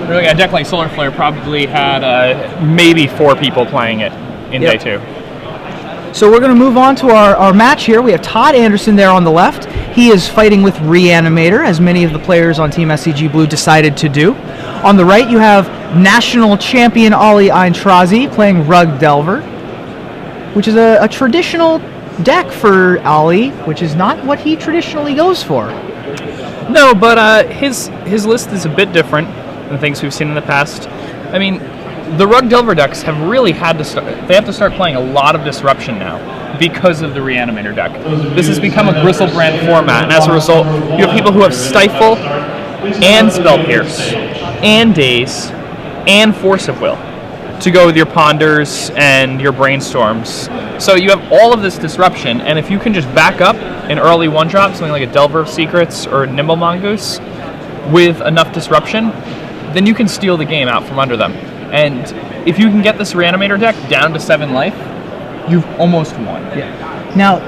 Really, a deck like Solar Flare probably had maybe 4 people playing it in day 2. So we're going to move on to our match here. We have Todd Anderson there on the left. He is fighting with Reanimator, as many of the players on Team SCG Blue decided to do. On the right, you have national champion Ollie Aintrazi playing Rug Delver, which is a traditional deck for Ollie, which is not what he traditionally goes for. No, but his list is a bit different than things we've seen in the past. I mean, the Rug Delver decks have really had to start. They have to start playing a lot of disruption now because of the Reanimator deck. This has become a Gristlebrand format, and as a result, you have people who have Stifle and Spell Pierce and Daze and Force of Will to go with your Ponders and your Brainstorms. So you have all of this disruption, and if you can just back up an early one-drop, something like a Delver of Secrets or Nimble Mongoose, with enough disruption, then you can steal the game out from under them. And if you can get this Reanimator deck down to 7 life, you've almost won. Yeah. Now,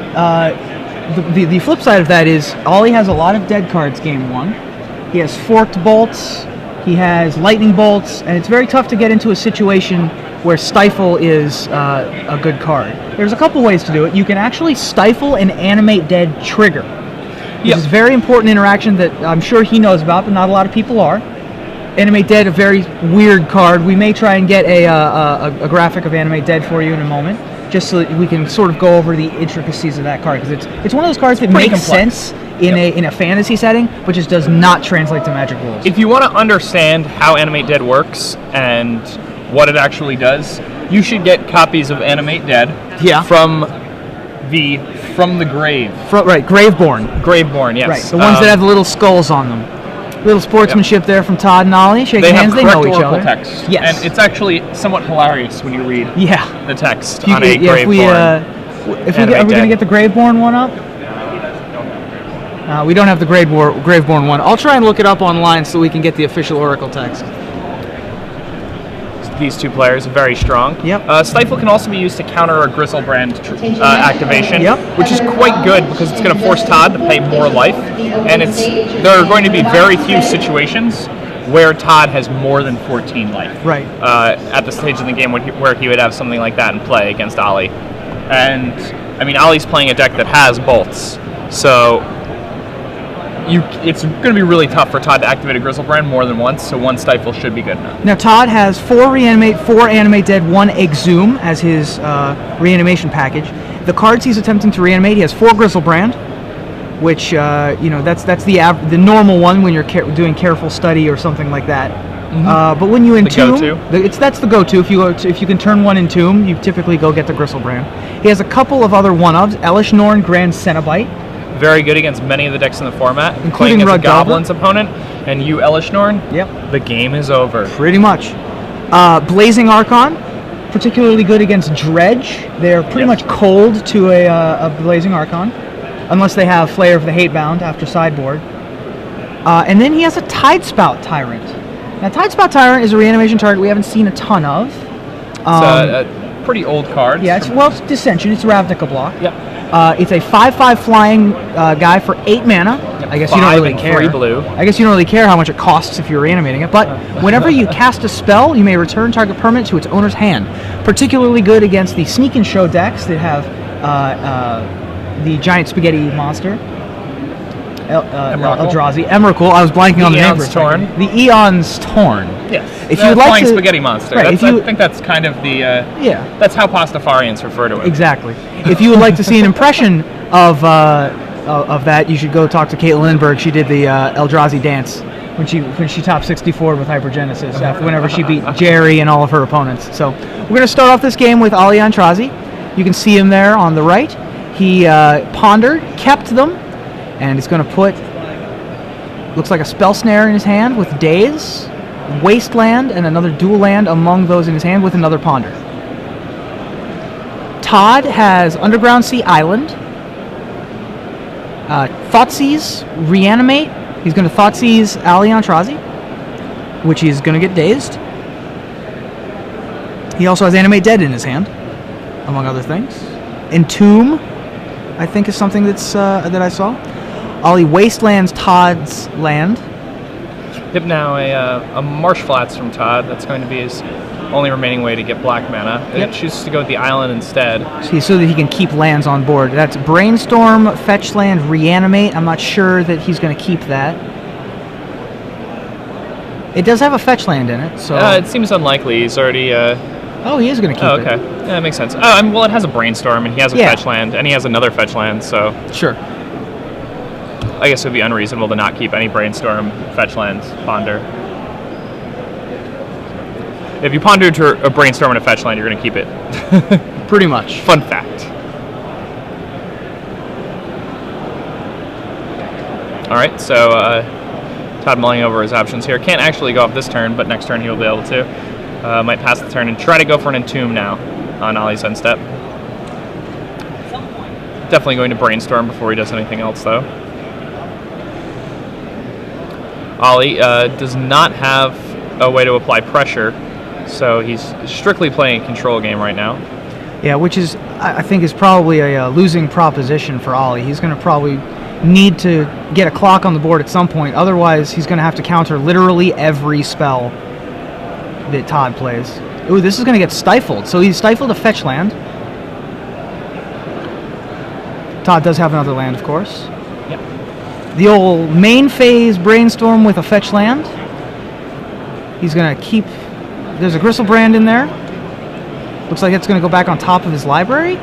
the flip side of that is Ollie has a lot of dead cards game 1. He has Forked Bolts, he has Lightning Bolts, and it's very tough to get into a situation where Stifle is a good card. There's a couple ways to do it. You can actually Stifle and Animate Dead trigger. This is a very important interaction that I'm sure he knows about, but not a lot of people are. Animate Dead, a very weird card. We may try and get a graphic of Animate Dead for you in a moment, just so that we can sort of go over the intricacies of that card, because it's one of those cards that makes sense in a fantasy setting, but just does not translate to Magic rules. If you want to understand how Animate Dead works and what it actually does, you should get copies of Animate Dead from the grave. Right, Graveborn. Graveborn, yes. Right, the ones that have the little skulls on them. Little sportsmanship there from Todd and Ollie. Shaking hands, they know each other. Text. Yes. And it's actually somewhat hilarious when you read the text on a Graveborn. Are we going to get the Graveborn one up? We don't have the Graveborn one. I'll try and look it up online so we can get the official Oracle text. These 2 players are very strong. Yep. Stifle can also be used to counter a Gristlebrand activation, which is quite good because it's going to force Todd to pay more life, and there are going to be very few situations where Todd has more than 14 life. Right. At the stage in the game where he would have something like that in play against Ollie. And, I mean, Ollie's playing a deck that has bolts, so it's going to be really tough for Todd to activate a Gristlebrand more than once, so 1 Stifle should be good enough. Now, Todd has 4 Reanimate, 4 Animate Dead, 1 Exhume as his reanimation package. The cards he's attempting to reanimate, he has 4 Gristlebrand, which, that's the normal one when you're doing careful study or something like that. Mm-hmm. But when you entomb, that's the go-to. If you can turn 1 Entomb, you typically go get the Gristlebrand. He has a couple of other one-ofs, Elish Norn, Grand Cenobite. Very good against many of the decks in the format, including as a Goblin's opponent, and you Elish Norn, the game is over. Pretty much. Blazing Archon, particularly good against Dredge. They're pretty much cold to a Blazing Archon, unless they have Flayer of the Hatebound after sideboard. And then he has a Tidespout Tyrant. Now, Tidespout Tyrant is a reanimation target we haven't seen a ton of. It's a pretty old card. Yeah, it's Dissension. It's Ravnica block. Yep. It's a 5/5 flying guy for 8 mana. I guess you don't really care. 3 blue. I guess you don't really care how much it costs if you're reanimating it. But whenever you cast a spell, you may return target permanent to its owner's hand. Particularly good against the Sneak and Show decks that have the giant spaghetti monster. Eldrazi. Emrakul. I was blanking on the name for a second. The Eon's Torn. Yes. If you'd like flying to, spaghetti monster. Right, I think that's kind of the that's how Pastafarians refer to it. Exactly. If you would like to see an impression of that, you should go talk to Caitlin Lindbergh. She did the Eldrazi dance when she topped 64 with Hypergenesis whenever she beat Jerry and all of her opponents. So we're going to start off this game with Ollie Aintrazi. You can see him there on the right. He pondered, kept them, and he's going to put, looks like a spell snare in his hand with Daze, Wasteland, and another dual land among those in his hand with another ponder. Todd has Underground Sea Island, Thoughtseize, Reanimate. He's going to Thoughtseize Ollie Aintrazi, which he's going to get dazed. He also has Animate Dead in his hand, among other things. Entomb, I think, is something that I saw. Ollie Wastelands Todd's land. Hip now a Marsh Flats from Todd. That's going to be his only remaining way to get black mana. Yep. It chooses to go with the island instead. So that he can keep lands on board. That's Brainstorm, Fetch Land, Reanimate. I'm not sure that he's going to keep that. It does have a Fetch Land in it, so... It seems unlikely. He's already... Oh, he is going to keep okay. it. Yeah, that makes sense. Well, it has a Brainstorm, and he has a Fetch Land, and he has another Fetch Land, so... Sure. I guess it would be unreasonable to not keep any Brainstorm, Fetch Lands, Ponder. If you ponder to a Brainstorm and a Fetch Land, you're going to keep it. Pretty much. Fun fact. Alright, so Todd mulling over his options here. Can't actually go off this turn, but next turn he will be able to. Might pass the turn and try to go for an Entomb now on Ollie's end step. Definitely going to Brainstorm before he does anything else, though. Ollie does not have a way to apply pressure, so he's strictly playing a control game right now. Yeah, which is, I think, is probably a losing proposition for Ollie. He's going to probably need to get a clock on the board at some point. Otherwise, he's going to have to counter literally every spell that Todd plays. Ooh, this is going to get stifled. So he's stifled a Fetch Land. Todd does have another land, of course. Yep. The old main phase Brainstorm with a Fetch Land. He's going to keep... There's a Gristlebrand in there. Looks like it's going to go back on top of his library.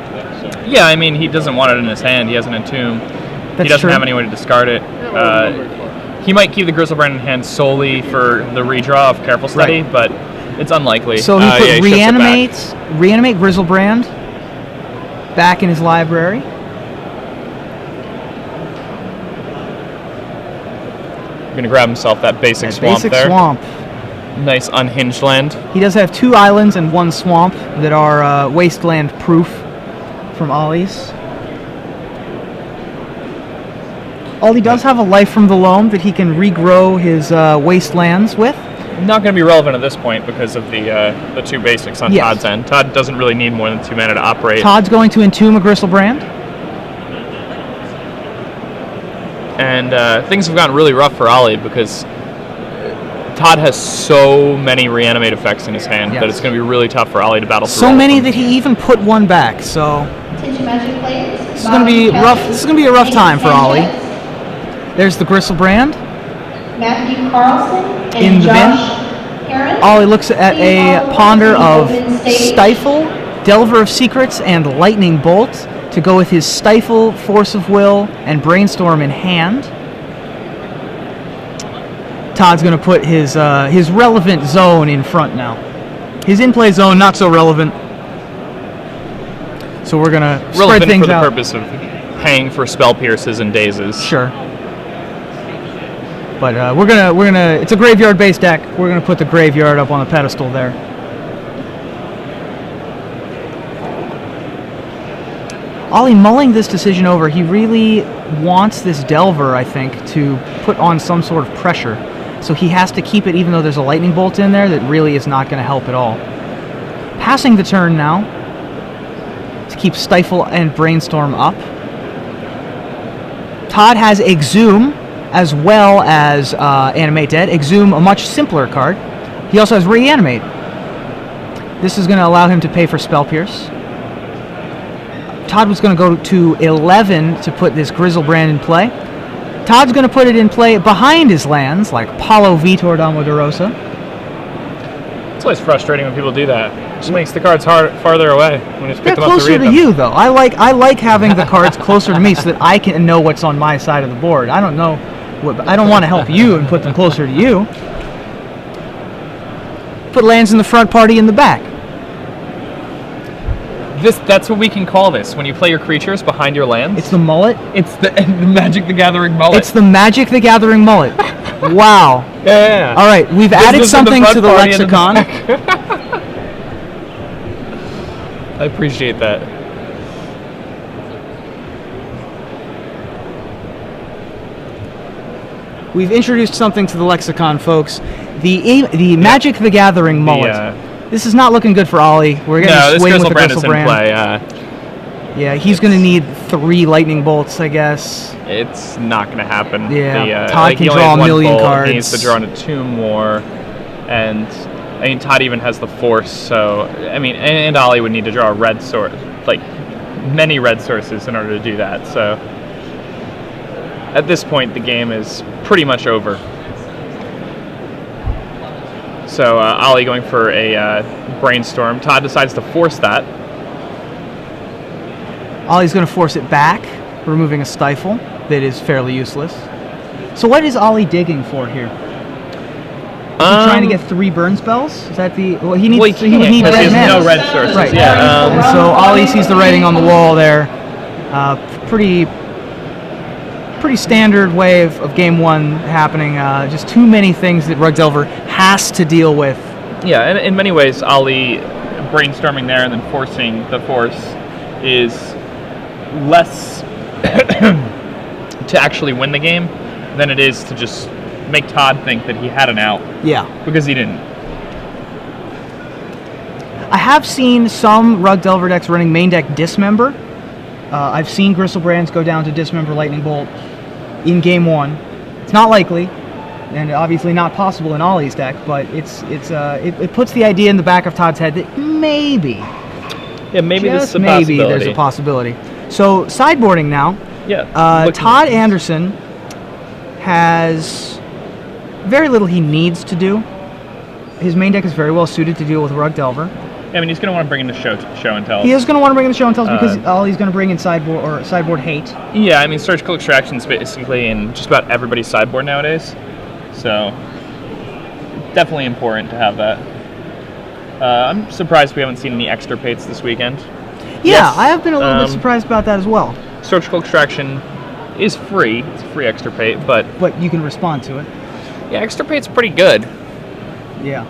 Yeah, I mean, he doesn't want it in his hand. He has an Entomb. He doesn't have any way to discard it. He might keep the Gristlebrand in hand solely for the redraw of Careful Study, but it's unlikely. So he put reanimate Gristlebrand back in his library. Going to grab himself that basic swamp basic there. Swamp. Nice unhinged land. He does have 2 islands and 1 swamp that are wasteland proof from Ollie's. Ollie does have a Life from the Loam that he can regrow his wastelands with. Not going to be relevant at this point because of the 2 basics on Todd's end. Todd doesn't really need more than 2 mana to operate. Todd's going to Entomb a Gristlebrand. And things have gotten really rough for Ollie because Todd has so many reanimate effects in his hand that it's going to be really tough for Ollie to battle through. So many that he even put 1 back. So this is going to be rough. This is going to be a rough time for Ollie. There's the Gristlebrand. Matthew Carlson in the Josh Heron. Ollie looks at a ponder of Stifle, Delver of Secrets, and Lightning Bolt to go with his Stifle, Force of Will, and Brainstorm in hand. Todd's going to put his relevant zone in front now. His in-play zone, not so relevant. So we're going to spread things out. For the purpose of paying for spell pierces and dazes. Sure. But we're gonna. It's a graveyard-based deck. We're gonna put the graveyard up on the pedestal there. Ollie mulling this decision over. He really wants this Delver, I think, to put on some sort of pressure. So he has to keep it, even though there's a Lightning Bolt in there that really is not going to help at all. Passing the turn now to keep Stifle and Brainstorm up. Todd has Exhume as well as Animate Dead. Exhume, a much simpler card. He also has Reanimate. This is going to allow him to pay for Spell Pierce. Todd was going to go to 11 to put this Grizzlebrand in play. Todd's going to put it in play behind his lands, like Paulo Vitor Damo-de-Rosa. It's always frustrating when people do that. It just makes the cards farther away when you pick them up to read them. They're closer to you, though. I like having the cards closer to me so that I can know what's on my side of the board. I don't know. I don't want to help you and put them closer to you. Put lands in the front, party in the back. That's what we can call this. When you play your creatures behind your lands. It's the mullet? It's the Magic the Gathering mullet. It's the Magic the Gathering mullet. Wow. Yeah. All right, we've added something to the lexicon. I appreciate that. We've introduced something to the lexicon, folks. The Magic the Gathering mullet. This is not looking good for Ollie. We're getting swayed with the Grizzlebrand. Yeah, he's going to need 3 lightning bolts, I guess. It's not going to happen. Yeah, Todd can he only draw has a one million bolt, cards. He needs to draw into 2 more, and I mean Todd even has the force. So I mean, and Ollie would need to draw a red source, like many red sources, in order to do that. So at this point, the game is pretty much over. So Ollie going for a brainstorm. Todd decides to force that. Ollie's going to force it back, removing a stifle that is fairly useless. So what is Ollie digging for here? Is he trying to get 3 burn spells? Is that the... Well, he needs, he needs because he red has mana. no red sources. Right. Yeah. And so Ollie sees the writing on the wall there. Pretty standard way of game 1 happening. Just too many things that Rug Delver has to deal with. Yeah, and in many ways, Ollie brainstorming there and then forcing the force is less to actually win the game than it is to just make Todd think that he had an out. Yeah. Because he didn't. I have seen some Rug Delver decks running main deck Dismember. I've seen Gristlebrands go down to Dismember Lightning Bolt in game 1. It's not likely, and obviously not possible in Ollie's deck, but it puts the idea in the back of Todd's head that maybe, maybe just maybe there's a possibility. So sideboarding now. Yeah. Todd Anderson has very little he needs to do. His main deck is very well suited to deal with Rug Delver. I mean, he's going to want to bring in the show and tell. He is going to want to bring in the show and tells because all he's going to bring in sideboard hate. Yeah, I mean, surgical extraction is basically in just about everybody's sideboard nowadays. So definitely important to have that. I'm surprised we haven't seen any extirpates this weekend. Yeah, Yes, I have been a little bit surprised about that as well. Surgical extraction is free. It's a free extirpate, but you can respond to it. yeah, extirpate's pretty good. Yeah.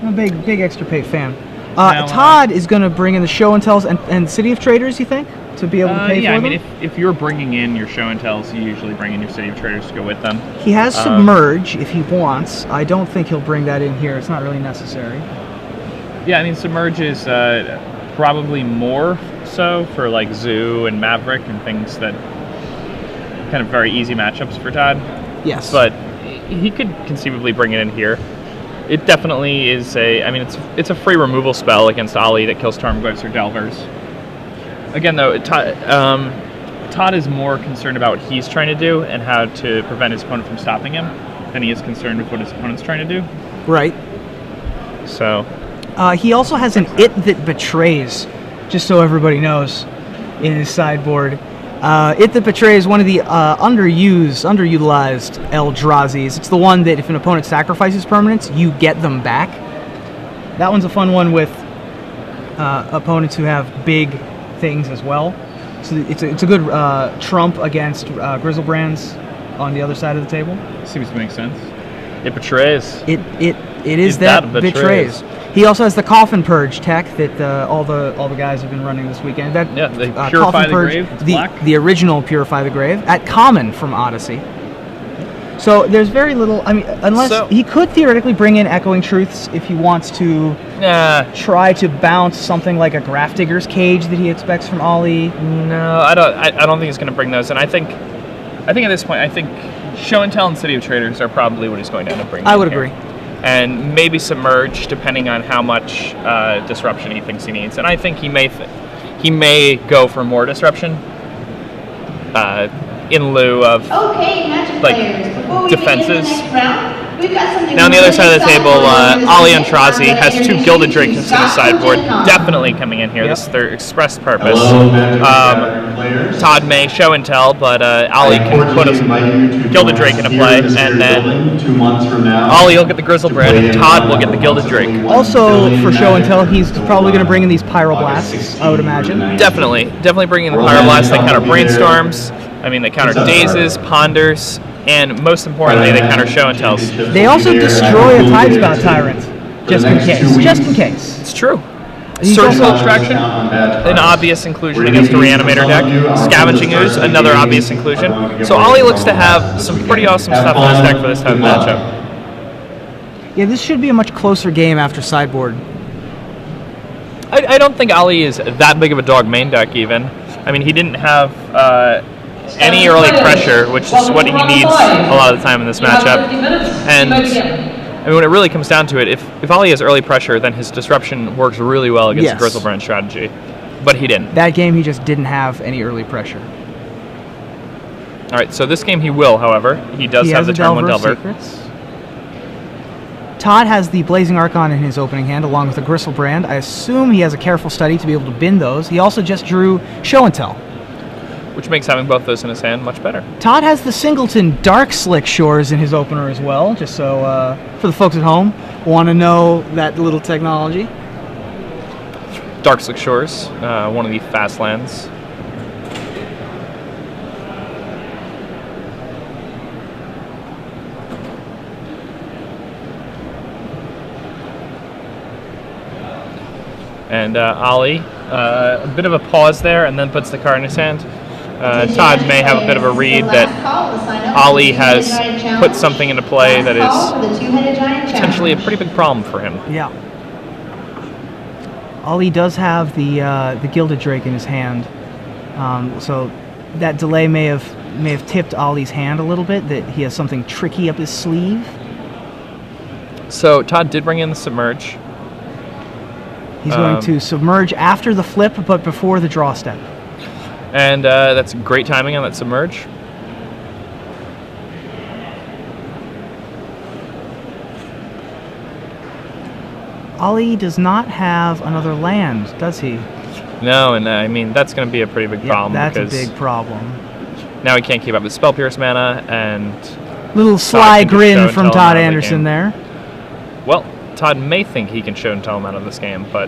I'm a big extirpate fan. Now, Todd is going to bring in the show and tells and City of Traders, you think, to be able to pay for yeah, I them? mean, if you're bringing in your show and tells, you usually bring in your City of Traders to go with them. He has Submerge if he wants. I don't think he'll bring that in here. It's not really necessary. Yeah, I mean, Submerge is probably more so for like Zoo and Maverick and things that kind of very easy matchups for Todd. Yes. But he could conceivably bring it in here. It definitely is it's a free removal spell against Ollie that kills Tarmogoyfs or Delvers. Again, though, Todd is more concerned about what he's trying to do and how to prevent his opponent from stopping him than he is concerned with what his opponent's trying to do. Right. So... he also has an It That Betrays, just so everybody knows, in his sideboard. It That Betrays is one of the underutilized Eldrazi's. It's the one that if an opponent sacrifices permanents, you get them back. That one's a fun one with opponents who have big things as well. So it's a good trump against Gristlebrands on the other side of the table. Seems to make sense. It betrays. It is that betrays. He also has the Coffin Purge tech that all the guys have been running this weekend. That they Purify the Grave. It's black. The original Purify the Grave at common from Odyssey. So there's very little. I mean, unless he could theoretically bring in Echoing Truths if he wants to try to bounce something like a Grafdigger's Cage that he expects from Ollie. No, I don't think he's going to bring those. And I think at this point, Show and Tell and City of Traders are probably what he's going to end up bringing. I would agree. And maybe Submerge, depending on how much disruption he thinks he needs. And I think he may go for more disruption in lieu of defenses. Now on the other side of the table, Ollie Aintrazi has 2 Gilded Drakes in his sideboard, definitely coming in here. This is their express purpose. Todd may show and tell, but Ollie can put a Gilded Drake into play, and then Ollie will get the Grizzlebrand, and Todd will get the Gilded Drake. Also, for show and tell, he's probably going to bring in these Pyroblasts, I would imagine. Definitely bringing in the Pyroblasts. They counter Brainstorms. They counter Dazes, Ponders, and most importantly, they counter Show and Tells. They also destroy a Tidespout Tyrant, just in case. Just in case. It's true. Surgical Extraction, an obvious inclusion against a Reanimator deck. Scavenging Ooze, another obvious inclusion. So Ollie looks to have some pretty awesome stuff in his deck for this type of matchup. Yeah, this should be a much closer game after sideboard. I don't think Ali is that big of a dog main deck even. I mean, he didn't have any early pressure, which is what he needs a lot of the time in this matchup. And I mean, when it really comes down to it, if Ali has early pressure, then his disruption works really well against the Grizzlebrand strategy. But he didn't. That game, he just didn't have any early pressure. All right, so this game he will, however. He does have the turn 1 Delver. Todd has the Blazing Archon in his opening hand, along with the Grizzlebrand. I assume he has a careful study to be able to bin those. He also just drew Show and Tell, which makes having both those in his hand much better. Todd has the Singleton Dark Slick Shores in his opener as well, just so for the folks at home want to know that little technology. Dark Slick Shores, one of the fast lands. And Ali, a bit of a pause there, and then puts the card in his hand. Todd may have a bit of a read that Ali has put something into play that is potentially a pretty big problem for him. Yeah. Ali does have the Gilded Drake in his hand, so that delay may have tipped Ali's hand a little bit, that he has something tricky up his sleeve. So Todd did bring in the Submerge. He's going to submerge after the flip, but before the draw step. And that's great timing on that Submerge. Ali does not have another land, does he? No, and I mean, that's going to be a pretty big problem. That's a big problem. Now he can't keep up with Spell Pierce mana, and... Little sly grin from Todd Anderson there. Well, Todd may think he can show and tell him out of this game, but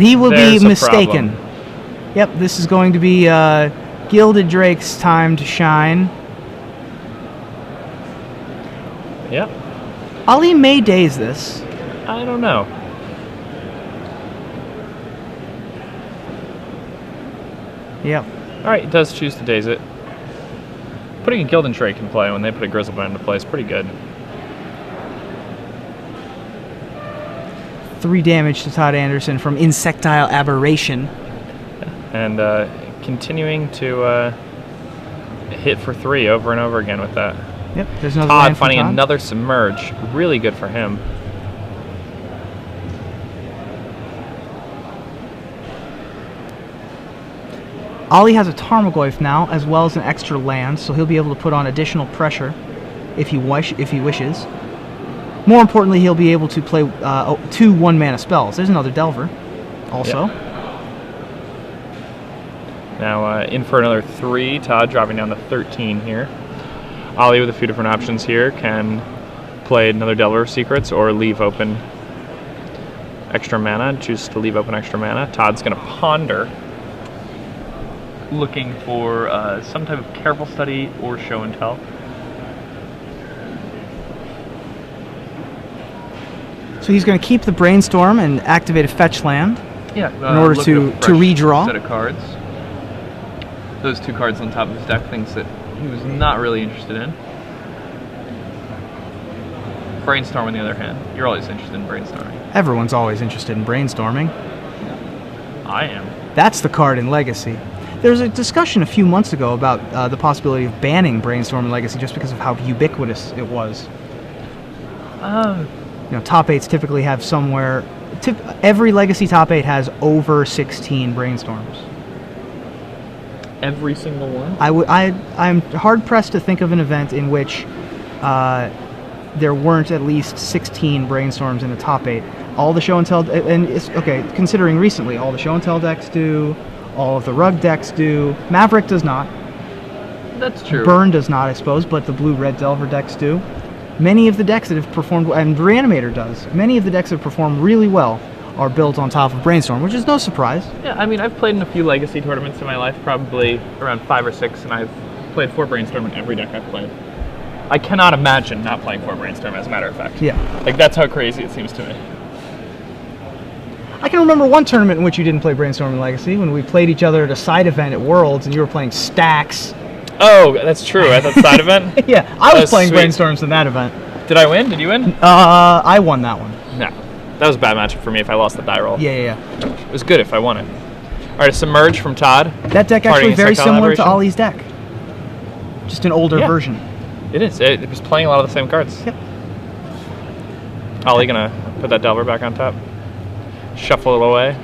he will be mistaken. Yep, this is going to be Gilded Drake's time to shine. Yep. Ali may daze this. I don't know. Yep. All right, he does choose to daze it. Putting a Gilded Drake in play when they put a Grizzlebrand into play is pretty good. 3 damage to Todd Anderson from Insectile Aberration. And continuing to hit for 3 over and over again with that. Yep, there's another Todd finding another Submerge. Really good for him. Ali has a Tarmogoyf now, as well as an extra land, so he'll be able to put on additional pressure if he wishes. More importantly, he'll be able to play 2 1-mana spells. There's another Delver, also. Yep. Now in for another 3. Todd dropping down to 13 here. Ali with a few different options here can play another Delver of Secrets or leave open extra mana. Choose to leave open extra mana. Todd's going to ponder, looking for some type of careful study or show and tell. So he's going to keep the Brainstorm and activate a fetch land in order to redraw. Set of cards. Those 2 cards on top of his deck, things that he was not really interested in. Brainstorm on the other hand. You're always interested in brainstorming. Everyone's always interested in brainstorming. I am. That's the card in Legacy. There was a discussion a few months ago about the possibility of banning Brainstorm in Legacy just because of how ubiquitous it was. Top 8s typically have somewhere... every Legacy top 8 has over 16 Brainstorms. Every single one? I'm hard-pressed to think of an event in which there weren't at least 16 Brainstorms in the top 8. All the show and tell... And considering recently, all the show and tell decks do, all of the rug decks do. Maverick does not. That's true. Burn does not, I suppose, but the blue-red Delver decks do. Many of the decks that have performed, and Reanimator does, many of the decks that have performed really well are built on top of Brainstorm, which is no surprise. Yeah, I mean, I've played in a few Legacy tournaments in my life, probably around 5 or 6, and I've played 4 Brainstorm in every deck I've played. I cannot imagine not playing 4 Brainstorm, as a matter of fact. Yeah. Like, that's how crazy it seems to me. I can remember one tournament in which you didn't play Brainstorm in Legacy, when we pplayed each other at a side event at Worlds, and you were playing Stacks. Oh, that's true, at that side event? Yeah, I was playing sweet. Brainstorms in that event. Did I win? Did you win? I won that one. No. That was a bad matchup for me if I lost the die roll. Yeah. It was good if I won it. All right, a Submerge from Todd. That deck Parting actually very Insectile similar to Aberration. Ollie's deck. Just an older Yeah. version. It is. It was playing a lot of the same cards. Yep. Ollie gonna put that Delver back on top. Shuffle it away.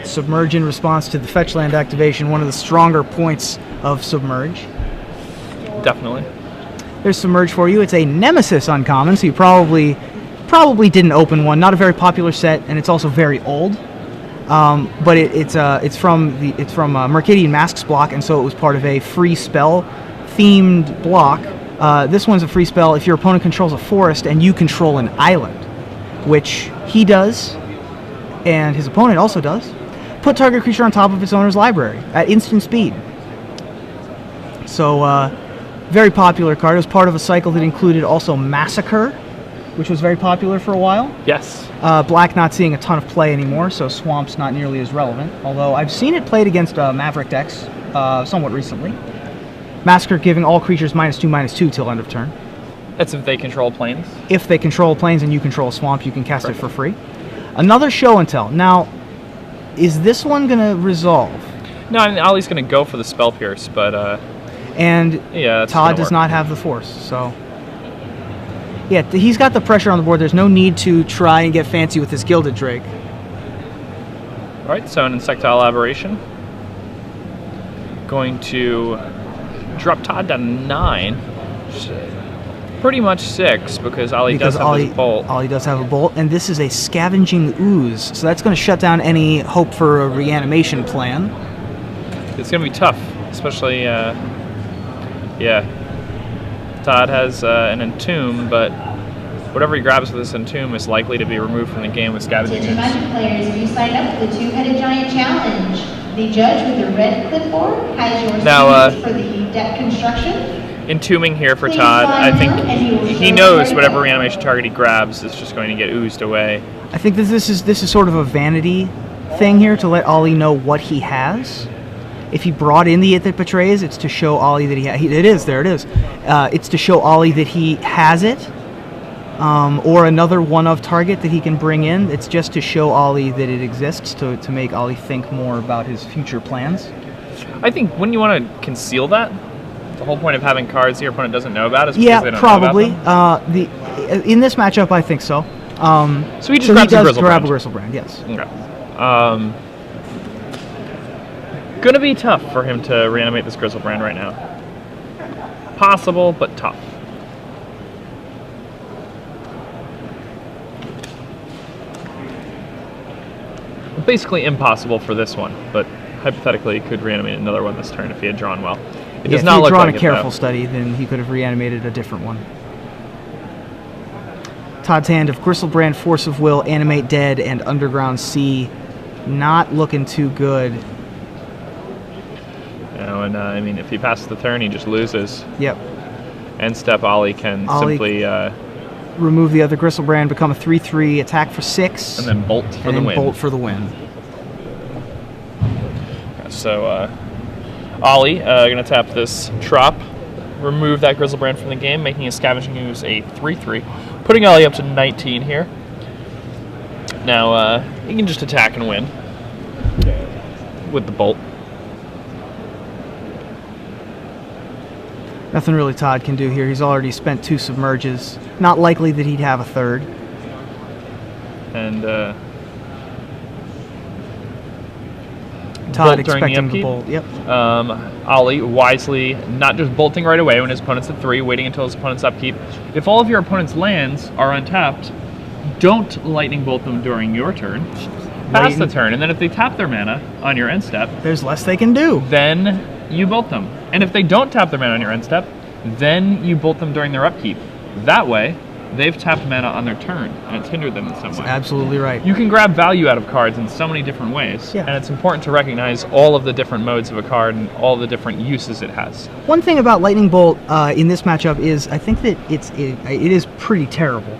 Submerge in response to the fetch land activation, one of the stronger points of Submerge. Definitely. There's Submerge for you. It's a Nemesis uncommon, so you probably didn't open one. Not a very popular set, and it's also very old. But it's from Mercadian Masks block, and so it was part of a free spell themed block. This one's a free spell if your opponent controls a forest and you control an island, which he does, and his opponent also does. Put target creature on top of its owner's library at instant speed. So, very popular card. It was part of a cycle that included also Massacre, which was very popular for a while. Yes. Black not seeing a ton of play anymore, so Swamp's not nearly as relevant. Although I've seen it played against Maverick decks somewhat recently. Massacre giving all creatures -2/-2 till end of turn. That's if they control planes. If they control planes and you control a swamp, you can cast it for free. Another show and tell. Now, is this one going to resolve? No, I mean, Ollie's gonna go for the Spell Pierce, but And yeah, that's Todd gonna does work. not have the force, so... Yeah, he's got the pressure on the board. There's no need to try and get fancy with his Gilded Drake. All right, so an Insectile Aberration. Going to drop Todd down to 9. Pretty much 6 because Ollie does have his bolt. Ollie does have a bolt, and this is a Scavenging Ooze, so that's going to shut down any hope for a reanimation plan. It's gonna be tough, especially yeah. Todd has an Entomb, but whatever he grabs with this Entomb is likely to be removed from the game with Scavenging Attention Ooze. Magic players, you signed up for the Two-Headed Giant Challenge. The judge with the red clipboard has your Now, signatures for the deck construction. Entombing here for Please Todd. I sign think now, and he will he show knows right whatever away. reanimation target he grabs is just going to get oozed away. I think that this is sort of a vanity thing here to let Ollie know what he has. If he brought in the It That Betrays, it's to show Ollie that it is. It's to show Ollie that he has it, or another one-of target that he can bring in. It's just to show Ollie that it exists, to make Ollie think more about his future plans. I think wouldn't you want to conceal that? The whole point of having cards your opponent doesn't know about is because they don't probably. know about them. In this matchup, I think so. So he just grabs a does grab Grizzlebrand. a Grizzlebrand, yes. Okay. Gonna be tough for him to reanimate this Grizzlebrand right now. Possible, but tough. Basically impossible for this one, but hypothetically he could reanimate another one this turn if he had drawn well. It does If not he look had drawn like a it, careful though. study, then he could have reanimated a different one. Todd's hand of Gristlebrand, Force of Will, Animate Dead, and Underground Sea. Not looking too good. You know, and I mean, if he passes the turn, he just loses. Yep. End step, Ollie can Ollie simply remove the other Gristlebrand, become a 3/3, attack for 6, and then bolt for and the then win. bolt for the win. So Ollie gonna tap this Trop, remove that Grizzlebrand from the game, making his Scavenging Ooze a 3/3, putting Ollie up to 19 here. Now he can just attack and win with the bolt. Nothing really Todd can do here. He's already spent 2 submerges. Not likely that he'd have a third. And Todd bolt during the expecting the upkeep. bolt. Yep. Ollie wisely not just bolting right away when his opponent's at 3, waiting until his opponent's upkeep. If all of your opponent's lands are untapped, don't lightning bolt them during your turn. Pass the turn, and then if they tap their mana on your end step, There's less they can do. then you bolt them. And if they don't tap their mana on your end step, then you bolt them during their upkeep. That way, they've tapped mana on their turn, and it's hindered them in some way. Absolutely right. You can grab value out of cards in so many different ways, Yeah. and it's important to recognize all of the different modes of a card and all the different uses it has. One thing about Lightning Bolt in this matchup is I think that it is pretty terrible,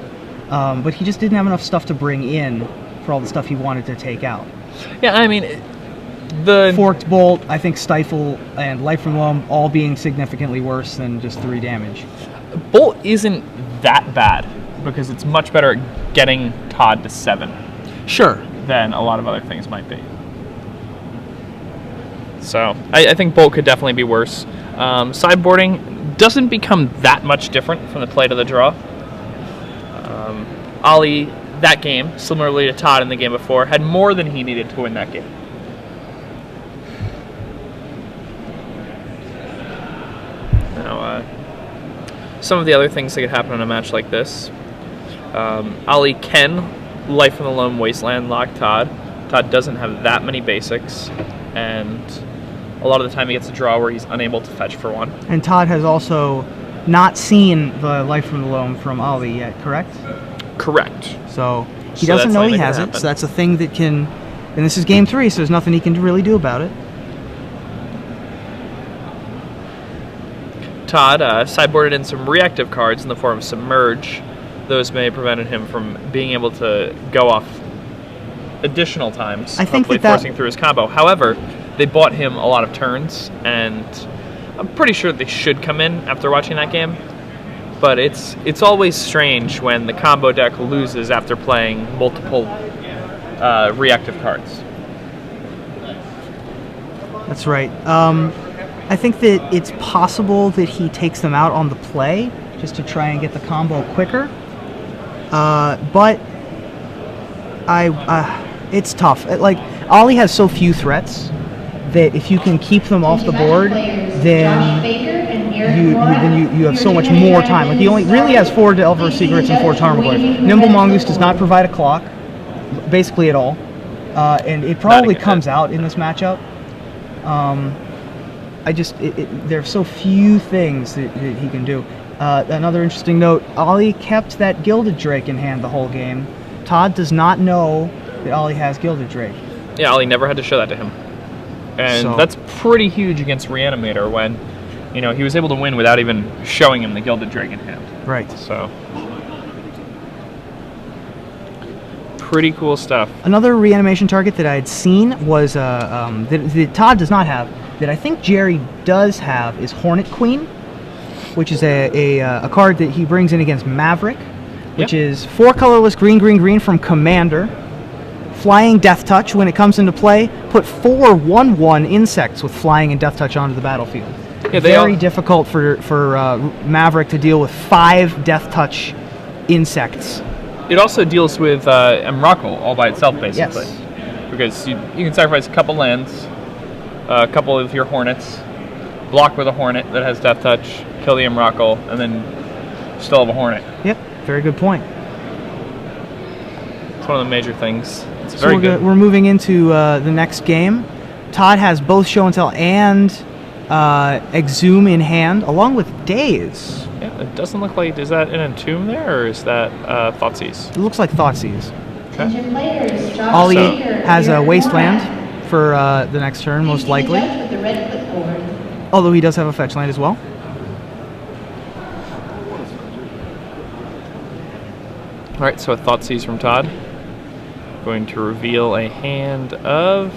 but he just didn't have enough stuff to bring in for all the stuff he wanted to take out. Yeah, I mean, The Forked Bolt, I think Stifle and Life from Loam all being significantly worse than just 3 damage. Bolt isn't that bad because it's much better at getting Todd to 7 Sure. than a lot of other things might be. So I think Bolt could definitely be worse. Sideboarding doesn't become that much different from the play to the draw. Ollie, that game, similarly to Todd in the game before, had more than he needed to win that game. Now, some of the other things that could happen in a match like this. Ollie can Life from the Loam Wasteland lock Todd. Todd doesn't have that many basics, and a lot of the time he gets a draw where he's unable to fetch for 1. And Todd has also not seen the Life from the Loam from Ollie yet, correct? Correct. So he So doesn't that's know something he that has can it, happen. so that's a thing that can... And this is game 3, so there's nothing he can really do about it. Todd sideboarded in some reactive cards in the form of Submerge. Those may have prevented him from being able to go off additional times, I think hopefully that forcing through his combo. However, they bought him a lot of turns, and I'm pretty sure they should come in after watching that game. But it's always strange when the combo deck loses after playing multiple reactive cards. That's right. I think that it's possible that he takes them out on the play just to try and get the combo quicker. But it's tough. Like, Ollie has so few threats that if you can keep them off the board, then you have so much more time. Like, he only really has 4 Delver Secrets and 4 Tarmogoyf. Nimble Mongoose does not provide a clock, basically at all, and it probably comes out in this matchup. There are so few things that he can do. Another interesting note, Ollie kept that Gilded Drake in hand the whole game. Todd does not know that Ollie has Gilded Drake. Yeah, Ollie never had to show that to him. And that's pretty huge against Reanimator when, he was able to win without even showing him the Gilded Drake in hand. Right. So, pretty cool stuff. Another reanimation target that I had seen was, that Todd does not have, that I think Jerry does have, is Hornet Queen, which is a card that he brings in against Maverick, which is 4 colorless green from Commander. Flying Death Touch. When it comes into play, put 4 1/1 insects with Flying and Death Touch onto the battlefield. Yeah, Very difficult for Maverick to deal with 5 Death Touch insects. It also deals with Emrakul all by itself, basically. Yes. Because you can sacrifice a couple lands, a couple of your Hornets, block with a Hornet that has Death Touch, kill the Emrakul, and then still have a Hornet. Yep, very good point. It's one of the major things. It's So very good. we're moving into the next game. Todd has both Show and Tell and Exhume in hand, along with Daze. Yeah, it doesn't look like... Is that an Entomb there, or is that Thoughtseize? It looks like Thoughtseize. Attention players, Josh Ollie Baker, has a Aaron Wasteland Morak. for the next turn, Please most see the likely. judge with the red clipboard. Although he does have a fetch land as well. Alright, so a Thoughtseize from Todd. Going to reveal a hand of...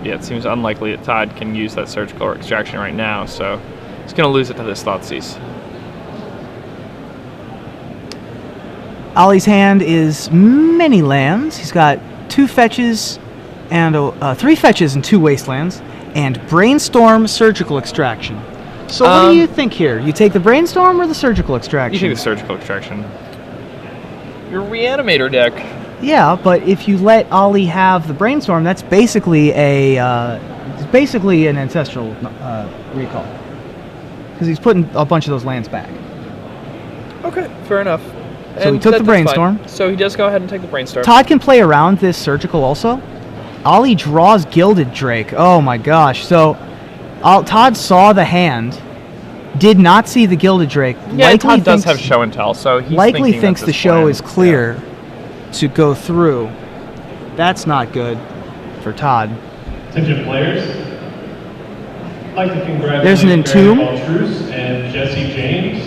Yeah, it seems unlikely that Todd can use that Surgical Extraction right now, so he's going to lose it to this Thoughtseize. Ollie's hand is many lands. He's got 2 fetches and 3 fetches and 2 wastelands, and Brainstorm Surgical Extraction. So what do you think here? You take the Brainstorm or the Surgical Extraction? You take the Surgical Extraction. Your Reanimator deck. Yeah, but if you let Ollie have the Brainstorm, that's basically an Ancestral Recall. Because he's putting a bunch of those lands back. Okay, fair enough. So he took the Brainstorm. So he does go ahead and take the Brainstorm. Todd can play around this Surgical also. Ollie draws Gilded Drake. Oh my gosh. So Todd saw the hand, did not see the Gilded Drake. Yeah, Todd does have Show and Tell, so he's likely thinking thinks that the this show plan- is clear to go through. That's not good for Todd. Attention players, I'd like to congratulate There's an Entomb. Truce and Jesse James.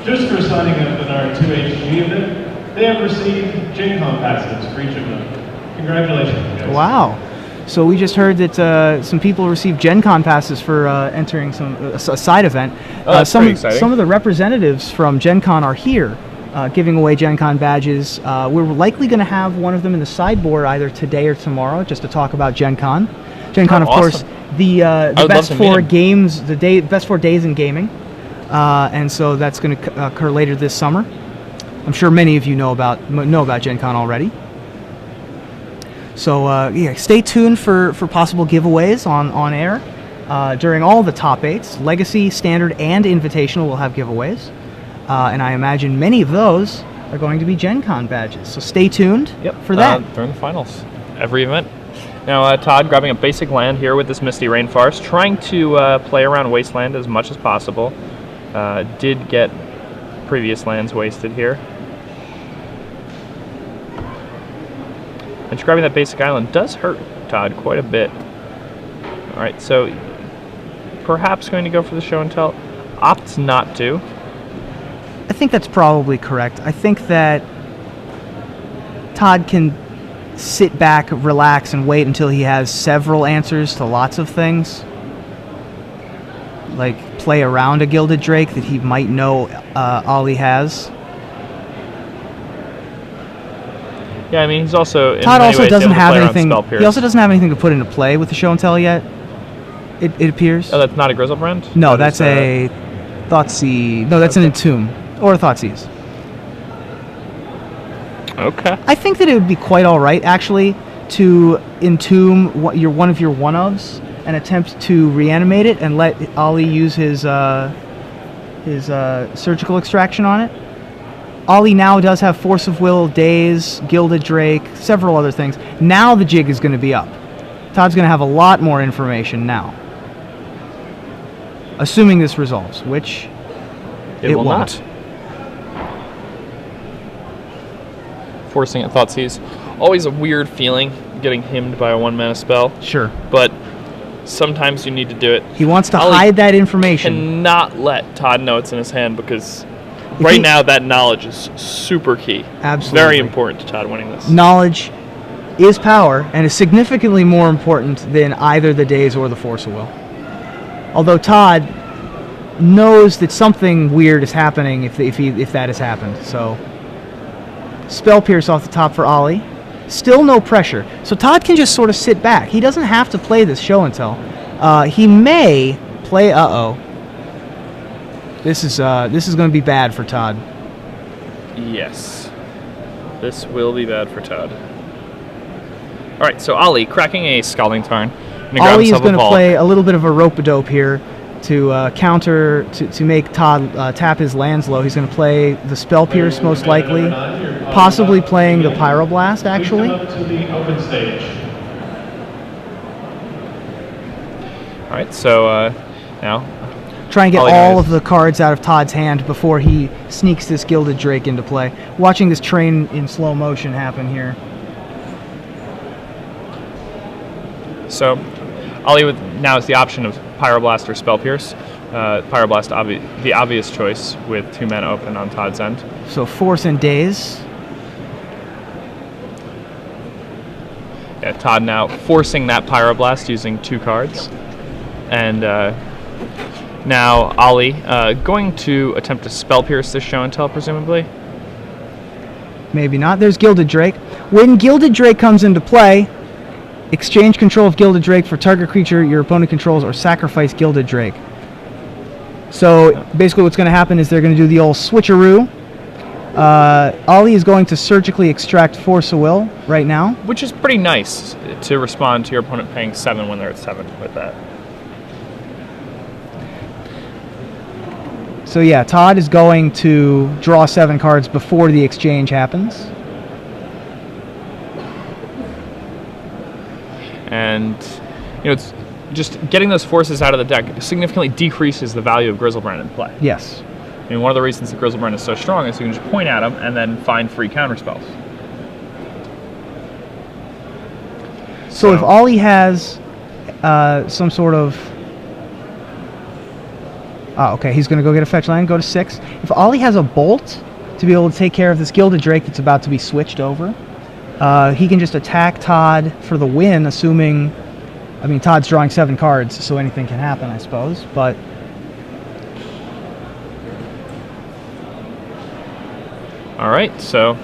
Just for signing up in our 2HG event, they have received Gen Con passes for each of them. Congratulations, guys. Wow. So we just heard that some people received Gen Con passes for entering a side event. Oh, that's pretty exciting. Some of the representatives from Gen Con are here giving away Gen Con badges. We're likely going to have one of them in the sideboard either today or tomorrow just to talk about Gen Con. Gen Con, of course, the best 4 games, best 4 days in gaming. And so that's going to occur later this summer. I'm sure many of you know about Gen Con already. So yeah, stay tuned for possible giveaways on air during all the top 8s. Legacy, Standard, and Invitational will have giveaways. And I imagine many of those are going to be Gen Con badges. So stay tuned for that. During the finals. Every event. Now, Todd grabbing a basic land here with this Misty Rainforest, trying to play around Wasteland as much as possible. Did get previous lands wasted here. And just grabbing that basic island does hurt Todd quite a bit. Alright, so perhaps going to go for the show and tell. Opts not to. I think that's probably correct. I think that Todd can sit back, relax, and wait until he has several answers to lots of things. Like play around a Gilded Drake that he might know Ollie has. Yeah, I mean, he's also Todd also doesn't have anything. He He also doesn't have anything to put into play with the show and tell yet. It appears. Oh, that's not a Grizzlebrand? No, that's a Thoughtseize. No, that's an Entomb or a Thoughtseize. Okay. I think that it would be quite all right, actually, to entomb one of your one-ofs and attempt to reanimate it and let Ollie use his surgical extraction on it. Ollie now does have Force of Will, Daze, Gilded Drake, several other things. Now the jig is going to be up. Todd's going to have a lot more information now. Assuming this resolves, which it will won't. not. Forcing a Thoughtseize. Always a weird feeling getting himmed by a 1-mana spell. Sure. But sometimes you need to do it. He wants to Ollie hide that information. Cannot let Todd know it's in his hand because right now that knowledge is super key. Absolutely. Very important to Todd winning this. Knowledge is power and is significantly more important than either the Daze or the Force of Will. Although Todd knows that something weird is happening if that has happened. So Spell Pierce off the top for Ollie. Still no pressure. So Todd can just sort of sit back. He doesn't have to play this show and tell. He may play This is going to be bad for Todd. Yes. This will be bad for Todd. Alright, so Ollie cracking a Scalding Tarn. Ollie is going to play a little bit of a rope-a-dope here to counter, to make Todd tap his lands low. He's going to play the Spell Pierce most likely, possibly playing the Pyroblast actually. Please come up to the open stage. Alright, so now Try and get Ollie all knows. of the cards out of Todd's hand before he sneaks this Gilded Drake into play. Watching this train in slow motion happen here. So, Ollie now has the option of Pyroblast or Spell Pierce. Pyroblast, the obvious choice with 2 mana open on Todd's end. So Force and Daze. Yeah, Todd now forcing that Pyroblast using 2 cards. And now Ollie going to attempt to Spell Pierce this show and tell, presumably. Maybe not. There's Gilded Drake. When Gilded Drake comes into play, exchange control of Gilded Drake for target creature your opponent controls or sacrifice Gilded Drake. So basically what's going to happen is they're going to do the old switcheroo. Ollie is going to surgically extract Force of Will right now. Which is pretty nice to respond to your opponent paying 7 when they're at 7 with that. So yeah, Todd is going to draw 7 cards before the exchange happens. And, it's just getting those forces out of the deck significantly decreases the value of Grizzlebrand in play. Yes. I mean, one of the reasons that Grizzlebrand is so strong is you can just point at them and then find free counterspells. So if Ollie has some sort of... Oh, okay, he's going to go get a fetch land, go to 6. If Ollie has a Bolt to be able to take care of this Gilded Drake that's about to be switched over, He can just attack Todd for the win, assuming... I mean, Todd's drawing 7 cards, so anything can happen, I suppose, but... All right, so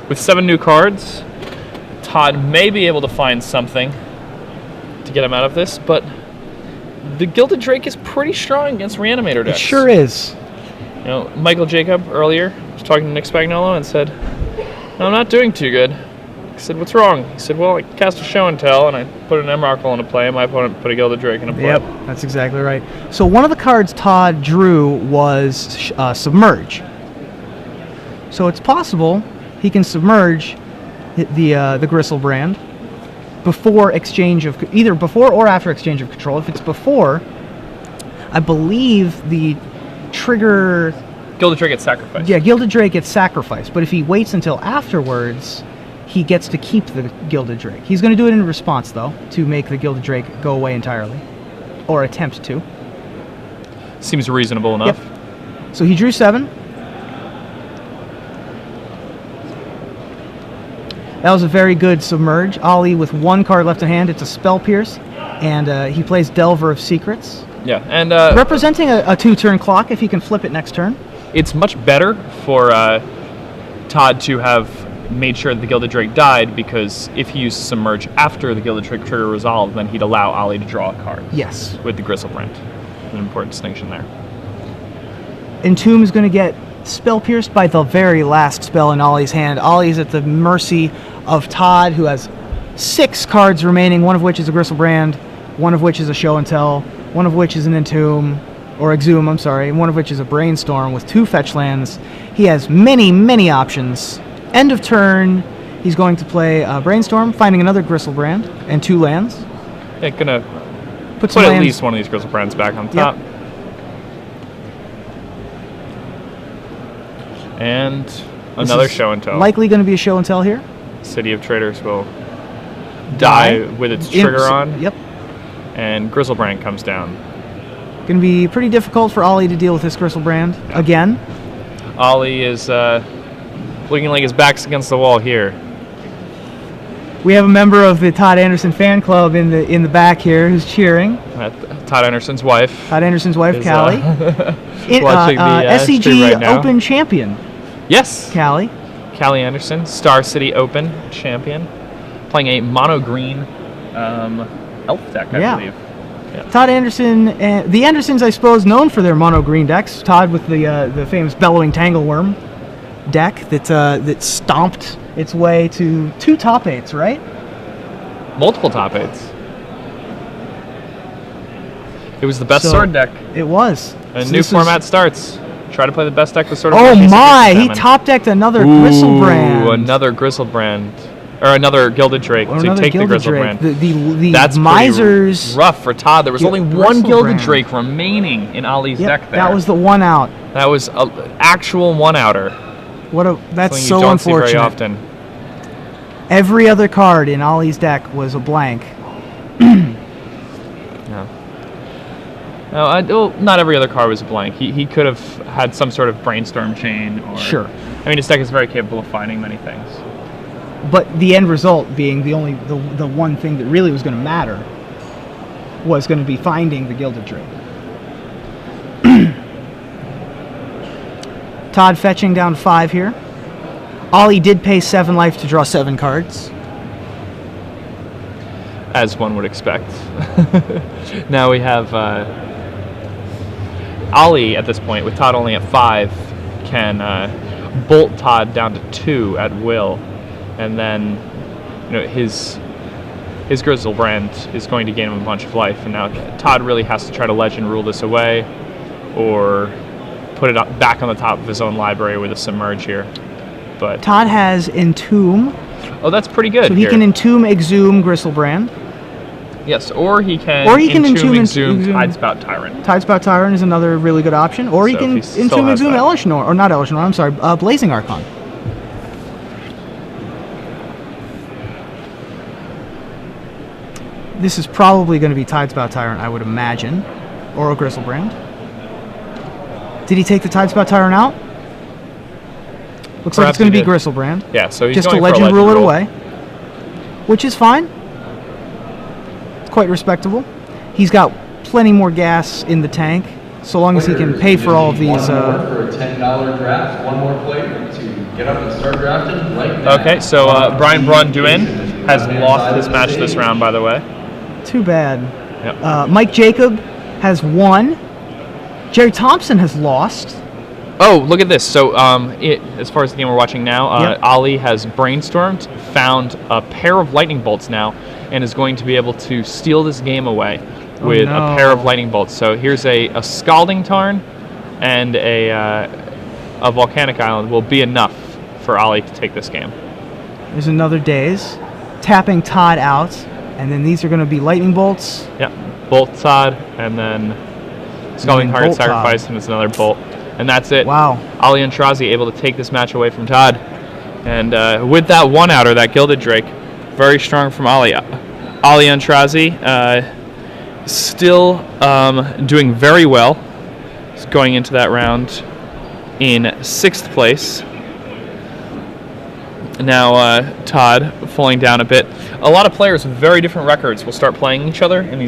with 7 new cards, Todd may be able to find something to get him out of this, but the Gilded Drake is pretty strong against Reanimator decks. It sure is. You know, Michael Jacob earlier was talking to Nick Spagnuolo and said, "No, I'm not doing too good." I said, "What's wrong?" He said, "Well, I cast a Show and Tell, and I put an Emrakul into play, and my opponent put a Gilded Drake into play." Yep, that's exactly right. So one of the cards Todd drew was Submerge. So it's possible he can submerge the Gristlebrand before exchange of... either before or after exchange of control. If it's before, I believe the trigger... Gilded Drake gets sacrificed. Yeah, Gilded Drake gets sacrificed. But if he waits until afterwards, he gets to keep the Gilded Drake. He's going to do it in response, though, to make the Gilded Drake go away entirely. Or attempt to. Seems reasonable enough. Yep. So he drew 7. That was a very good Submerge. Ollie with 1 card left in hand. It's a Spell Pierce. And he plays Delver of Secrets. Yeah, and... representing a 2-turn clock if he can flip it next turn. It's much better for Todd to have made sure that the Gilded Drake died, because if he used Submerge after the Gilded Drake trigger resolved, then he'd allow Ollie to draw a card. Yes. With the Gristlebrand. An important distinction there. Entomb is going to get Spell Pierced by the very last spell in Ollie's hand. Ollie's at the mercy of Todd, who has 6 cards remaining, one of which is a Gristlebrand, one of which is a Show and Tell, one of which is an Entomb, or Exhume, I'm sorry, and one of which is a Brainstorm with 2 fetch lands. He has many, many options. End of turn, he's going to play Brainstorm, finding another Gristlebrand, and 2 lands. Yeah, gonna Put at lands, least one of these Gristleprands back on top. Yep. And This another is Show and Tell. Likely going to be a Show and Tell here. City of Traders will die with its trigger on. Yep. And Gristlebrand comes down. Going to be pretty difficult for Ollie to deal with this Gristlebrand again. Ollie is looking like his back's against the wall here. We have a member of the Todd Anderson fan club in the back here who's cheering. Todd Anderson's wife. Todd Anderson's wife, is, Callie. watching the SCG stream right now. Open champion, Yes. Callie. Callie Anderson, Star City Open champion, playing a mono green elf deck, I believe. Yeah. Todd Anderson, the Andersons, I suppose, known for their mono green decks. Todd with the famous Bellowing Tangleworm deck that stomped its way to 2 top 8s, right? Multiple top 8s. It was the best So, sword deck. It was. A So new this format starts. Try to play the best deck with Sword of Oh Mercy, my! 6 He and top decked another Ooh, Gristlebrand. another Gristlebrand. Or another Gilded Drake Or to another take Gilded the Gristlebrand. Drake. The That's Misers. pretty rough for Todd. There was only one Gristlebrand. Gilded Drake remaining in Ollie's Yep, deck there. that was the one out. That was an actual one-outer. That's Something so you don't see unfortunate. very often. Every other card in Ollie's deck was a blank. No. Well, not every other card was a blank. He could have had some sort of Brainstorm chain. Or, Sure. I mean, his deck is very capable of finding many things. But the end result being the one thing that really was going to matter was going to be finding the Gilded Drake. Todd fetching down 5 here. Ollie did pay 7 life to draw 7 cards. As one would expect. Now we have Ollie at this point, with Todd only at 5, can bolt Todd down to 2 at will, and then his Gristlebrand is going to gain him a bunch of life, and now Todd really has to try to Legend Rule this away, or put it up back on the top of his own library with a Submerge here. But Todd has Entomb, oh, that's pretty good. so he here. can Entomb, Exhume, Gristlebrand. Yes, or he can Entomb, Exhume, Exhume. Tidespout Tyrant. Tidespout Tyrant is another really good option. Or he So can if he still Entomb, has Exhume, that. Elishnor, or not Elishnor, I'm sorry, Blazing Archon. This is probably going to be Tidespout Tyrant, I would imagine, or a Gristlebrand. Did he take the Tidespout Tyrant out? Looks like Perhaps it's going to he be did. Gristlebrand. Yeah, so he's Just to going for a Legend Rule it away. which is fine. It's quite respectable. He's got plenty more gas in the tank, so long as he can pay for all of these. One more for a $10 draft. One more player to get up and start drafting right now. Okay, so Brian Braun-Duin has lost his match this round, by the way. Too bad. Yep. Mike Jacob has won. Jerry Thompson has lost. Oh, look at this. So, as far as the game we're watching now, Yep. Ali has brainstormed, found a pair of lightning bolts now, and is going to be able to steal this game away with a pair of lightning bolts. So here's a scalding tarn and a volcanic island will be enough for Ali to take this game. There's another daze. Tapping Todd out. And then these are going to be lightning bolts. Yeah, bolt Todd, and then scalding target bolt sacrifice, Todd. and it's another bolt. And that's it. Wow. Ali Aintrazi able to take this match away from Todd. And with that one-outer, that Gilded Drake, very strong from Ali. Ali Aintrazi still doing very well. He's going into that round in 6th place. Now Todd falling down a bit. A lot of players with very different records will start playing each other in these